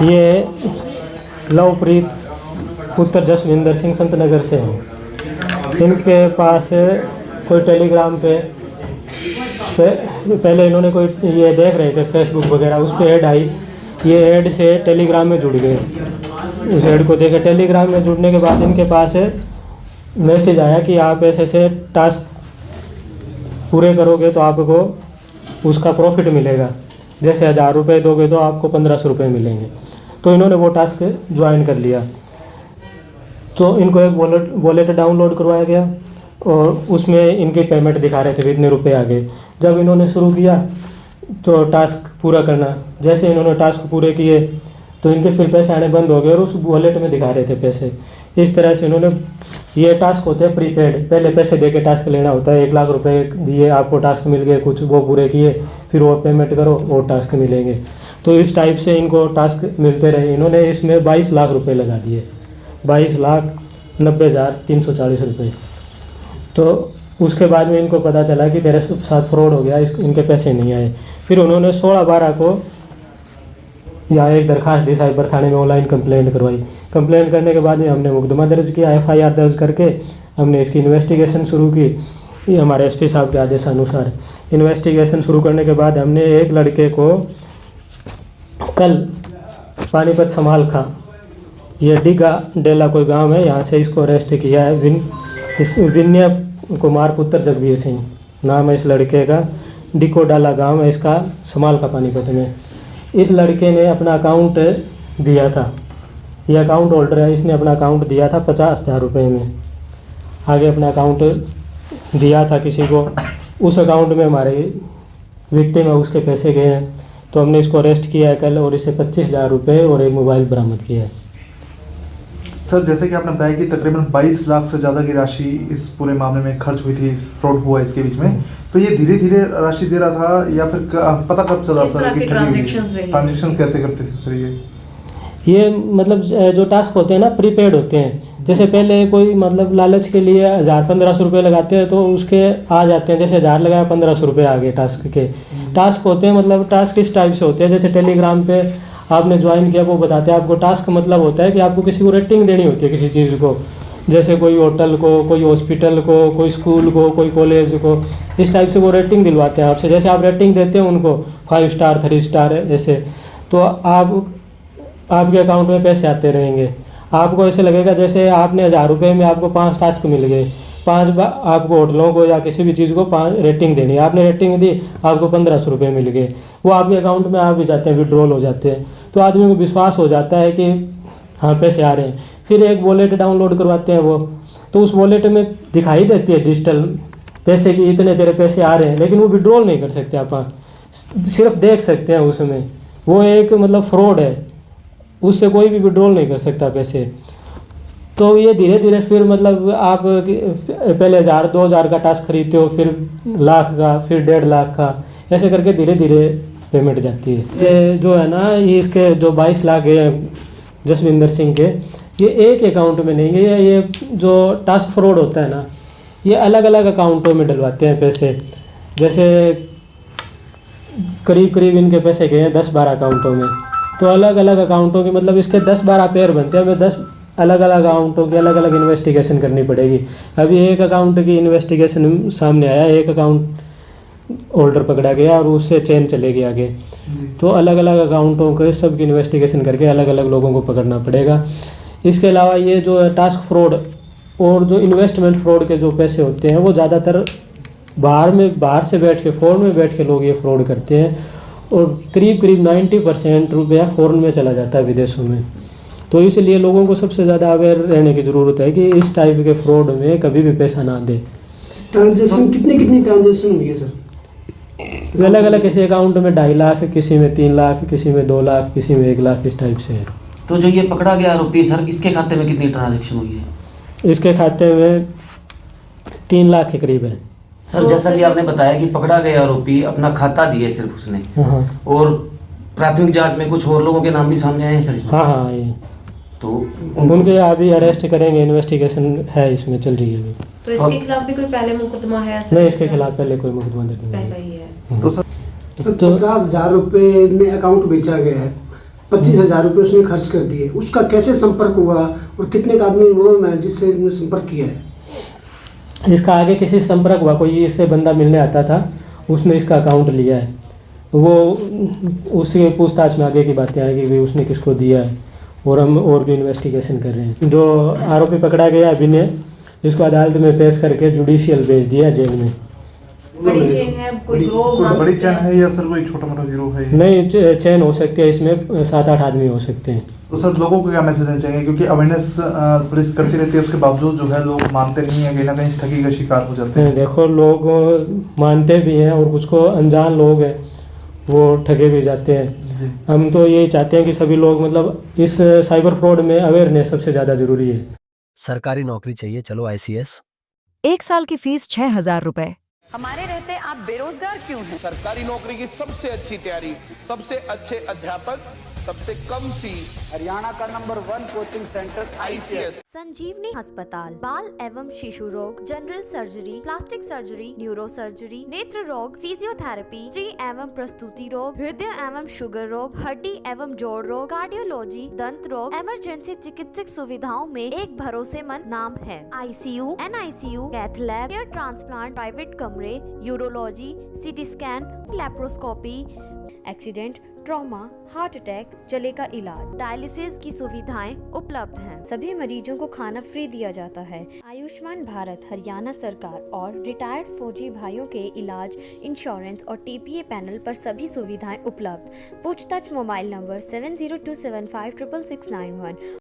ये लवप्रीत पुत्र जसविंदर सिंह संत नगर से हैं। इनके पास कोई टेलीग्राम पे पहले इन्होंने कोई ये देख रहे थे फेसबुक वगैरह, उस पर ऐड आई। ये ऐड से टेलीग्राम में जुड़ गए। उस ऐड को देखे टेलीग्राम में जुड़ने के बाद इनके पास मैसेज आया कि आप ऐसे ऐसे टास्क पूरे करोगे तो आपको उसका प्रॉफिट मिलेगा। जैसे 1000 रुपये दोगे तो आपको 1500 रुपये मिलेंगे। तो इन्होंने वो टास्क ज्वाइन कर लिया। तो इनको एक वॉलेट डाउनलोड करवाया गया और उसमें इनकी पेमेंट दिखा रहे थे कि इतने रुपये आ गए। जब इन्होंने शुरू किया तो टास्क पूरा करना, जैसे इन्होंने टास्क पूरे किए तो इनके फिर पैसे आने बंद हो गए और उस वॉलेट में दिखा रहे थे पैसे। इस तरह से इन्होंने, ये टास्क होते हैं प्रीपेड, पहले पैसे दे के टास्क लेना होता है। 1 लाख रुपए दिए, आपको टास्क मिल गए, कुछ वो पूरे किए, फिर वो पेमेंट करो और टास्क मिलेंगे। तो इस टाइप से इनको टास्क मिलते रहे। इन्होंने इसमें 22 लाख रुपए लगा दिए, 22,90,340 रुपये। तो उसके बाद में इनको पता चला कि तेरे साथ फ्रॉड हो गया, इनके पैसे नहीं आए। फिर उन्होंने 16/12 को यहाँ एक दरखास्त दी, साइबर थाने में ऑनलाइन कंप्लेंट करवाई। कंप्लेंट करने के बाद में हमने मुकदमा दर्ज किया, FIR दर्ज करके हमने इसकी इन्वेस्टिगेशन शुरू की। ये हमारे SP साहब के आदेशानुसार इन्वेस्टिगेशन शुरू करने के बाद हमने एक लड़के को कल पानीपत समाल खा, ये डिगा डेला कोई गांव है, यहाँ से इसको अरेस्ट किया है। विनय कुमार पुत्र जगबीर सिंह नाम है इस लड़के का। डिको डाला गाँव है इसका, समाल का पानीपत में। इस लड़के ने अपना अकाउंट दिया था, ये अकाउंट होल्डर है, इसने अपना अकाउंट दिया था 50,000 रुपये में। आगे अपना अकाउंट दिया था किसी को, उस अकाउंट में हमारे विक्टिम है उसके पैसे गए हैं। तो हमने इसको अरेस्ट किया है कल और इसे 25,000 रुपये और एक मोबाइल बरामद किया है। सर, जैसे कि आपने बताया कि तकरीबन 22 लाख से ज़्यादा की राशि इस पूरे मामले में खर्च हुई थी, फ्रॉड हुआ इसके बीच में, तो ये धीरे धीरे राशि दे रहा था या फिर पता कब चला सर कि ट्रांजेक्शन कैसे करते थे सर? ये मतलब जो टास्क होते हैं ना प्रीपेड होते हैं। जैसे पहले कोई मतलब लालच के लिए 1000-1500 रुपये लगाते हैं तो उसके आ जाते हैं, जैसे 1000 लगाया 1500 रुपये आ गए टास्क के। टास्क होते हैं मतलब टास्क इस टाइप से होते हैं, जैसे टेलीग्राम पे आपने ज्वाइन किया वो बताते हैं आपको। टास्क मतलब होता है कि आपको किसी को रेटिंग देनी होती है किसी चीज़ को, जैसे कोई होटल को, कोई हॉस्पिटल को, कोई स्कूल को, कोई कॉलेज को, इस टाइप से वो रेटिंग दिलवाते हैं आपसे। जैसे आप रेटिंग देते हैं उनको 5 स्टार 3 स्टार ऐसे, तो आपके अकाउंट में पैसे आते रहेंगे। आपको ऐसे लगेगा जैसे आपने 1000 रुपये में आपको 5 टास्क मिल गए, 5 बार आपको होटलों को या किसी भी चीज़ को 5 रेटिंग देनी है। आपने रेटिंग दी, आपको 1500 रुपये मिल गए, वो आपके अकाउंट में आ भी जाते हैं, विड्रॉल हो जाते हैं। तो आदमी को विश्वास हो जाता है कि हाँ पैसे आ रहे हैं। फिर एक वॉलेट डाउनलोड करवाते हैं वो, तो उस वॉलेट में दिखाई देती है डिजिटल पैसे की इतने तेरे पैसे आ रहे हैं, लेकिन वो विड्रॉल नहीं कर सकते आप, सिर्फ देख सकते हैं उसमें। वो एक मतलब फ्रॉड है, उससे कोई भी विड्रॉल नहीं कर सकता पैसे। तो ये धीरे धीरे फिर मतलब आप पहले 1000-2000 का टास्क खरीदते हो, फिर लाख का, फिर 1.5 लाख का, ऐसे करके धीरे धीरे पेमेंट जाती है। ये जो है ना, ये इसके जो 22 लाख है जसविंदर सिंह के, ये एक अकाउंट में नहीं है। ये जो टास्क फ्रॉड होता है ना, ये अलग अलग अकाउंटों में डलवाते हैं पैसे। जैसे करीब करीब इनके पैसे गए हैं 10-12 अकाउंटों में। तो अलग अलग अकाउंटों के मतलब इसके 10-12 पेयर बनते हैं। हमें 10 अलग अलग अकाउंटों की अलग अलग इन्वेस्टिगेशन करनी पड़ेगी। अभी एक अकाउंट की इन्वेस्टिगेशन सामने आया, एक अकाउंट होल्डर पकड़ा गया और उससे चेन चलेगी आगे। तो अलग अलग अकाउंटों के सब की इन्वेस्टिगेशन करके अलग अलग लोगों को पकड़ना पड़ेगा। इसके अलावा ये जो टास्क फ्रॉड और जो इन्वेस्टमेंट फ्रॉड के जो पैसे होते हैं वो ज़्यादातर बाहर से बैठ के फॉरेन में बैठ के लोग ये फ्रॉड करते हैं और करीब करीब 90% रुपया फॉरेन में चला जाता है, विदेशों में। तो इसलिए लोगों को सबसे ज़्यादा अवेयर रहने की ज़रूरत है कि इस टाइप के फ्रॉड में कभी भी पैसा ना दे। ट्रांजेक्शन कितनी ट्रांजेक्शन हुई है सर? अलग अलग, किसी अकाउंट में 2.5 लाख, किसी में 3 लाख, किसी में 2 लाख, किसी में 1 लाख, इस टाइप से है। तो जो ये पकड़ा गया आरोपी सर, इसके खाते में कितनी ट्रांजैक्शन हुई है? इसके खाते में 3 लाख के करीब है सर। जैसा कि आपने बताया कि पकड़ा गया आरोपी अपना खाता दिया सिर्फ उसने, और प्राथमिक जांच में कुछ और लोगों के नाम भी सामने आए हैं सर? हाँ, ये तो उनके अभी अरेस्ट करेंगे, इन्वेस्टिगेशन है इसमें चल रही है अभी। तो इसके खिलाफ भी कोई पहले मुकदमा है? नहीं, इसके खिलाफ पहले कोई मुकदमा नहीं है। तो सर 50,000 रुपये में अकाउंट बेचा गया है, 25,000 रुपये उसने खर्च कर दिए, उसका कैसे संपर्क हुआ और कितने का आदमी वो मैं जिससे उसने संपर्क किया है? इसका आगे किसी से संपर्क हुआ, कोई इससे बंदा मिलने आता था, उसने इसका अकाउंट लिया है, वो उसके पूछताछ में आगे की बातें आएगी कि उसने किसको दिया है, और हम और भी इन्वेस्टिगेशन कर रहे हैं। जो आरोपी पकड़ा गया अभिनय, इसको अदालत में पेश करके जुडिशियल भेज दिया जेल में। बड़ी चेन है, कोई गिरोह मान बड़ी सकते चैन हैं। है या सर कोई छोटा मोटा गिरोह है? नहीं, चैन हो सकती है, इसमें 7-8 आदमी हो सकते हैं। तो सर लोगों को क्या मैसेज देना चाहिए, क्योंकि अवेयरनेस पुलिस करती रहती है, उसके बावजूद जो है लोग मानते नहीं है, कहीं ना कहीं ठगी का शिकार हो जाते हैं। देखो, लोग मानते भी हैं और कुछ को अनजान लोग हैं वो ठगे भी जाते हैं। जी। हम तो यही चाहते हैं कि सभी लोग मतलब इस साइबर फ्रॉड में अवेयरनेस सबसे ज़्यादा ज़रूरी है। सरकारी नौकरी चाहिए, चलो ICS। 1 साल की फीस 6,000 रुपए। हमारे रहते आप बेरोजगार क्यों हैं? सरकारी नौकरी की सबसे अच्छी तैयारी, सबसे अच्छे अध्यापक, सबसे कम फीस, हरियाणा का नंबर 1 कोचिंग सेंटर ICS। संजीवनी अस्पताल बाल एवं शिशु रोग, general surgery, plastic surgery, neuro surgery, नेत्र रोग, फिजियोथेरेपी, स्त्री एवं प्रस्तुति रोग, हृदय एवं शुगर रोग, हड्डी एवं जोड़ रोग, कार्डियोलॉजी, दंत रोग, इमरजेंसी चिकित्सक सुविधाओं में एक भरोसेमंद नाम है। ICU, NICU, cath lab, hair transplant, private कमरे, urology, CT scan, laparoscopy, accident, trauma, heart attack, जले का इलाज, डायलिसिस की सुविधाएं उपलब्ध हैं। सभी मरीजों को खाना फ्री दिया जाता है। आयुष्मान भारत हरियाणा सरकार और रिटायर्ड फौजी भाइयों के इलाज, इंश्योरेंस और TPA पैनल पर सभी सुविधाएं उपलब्ध। पूछताछ मोबाइल नंबर 7027566691।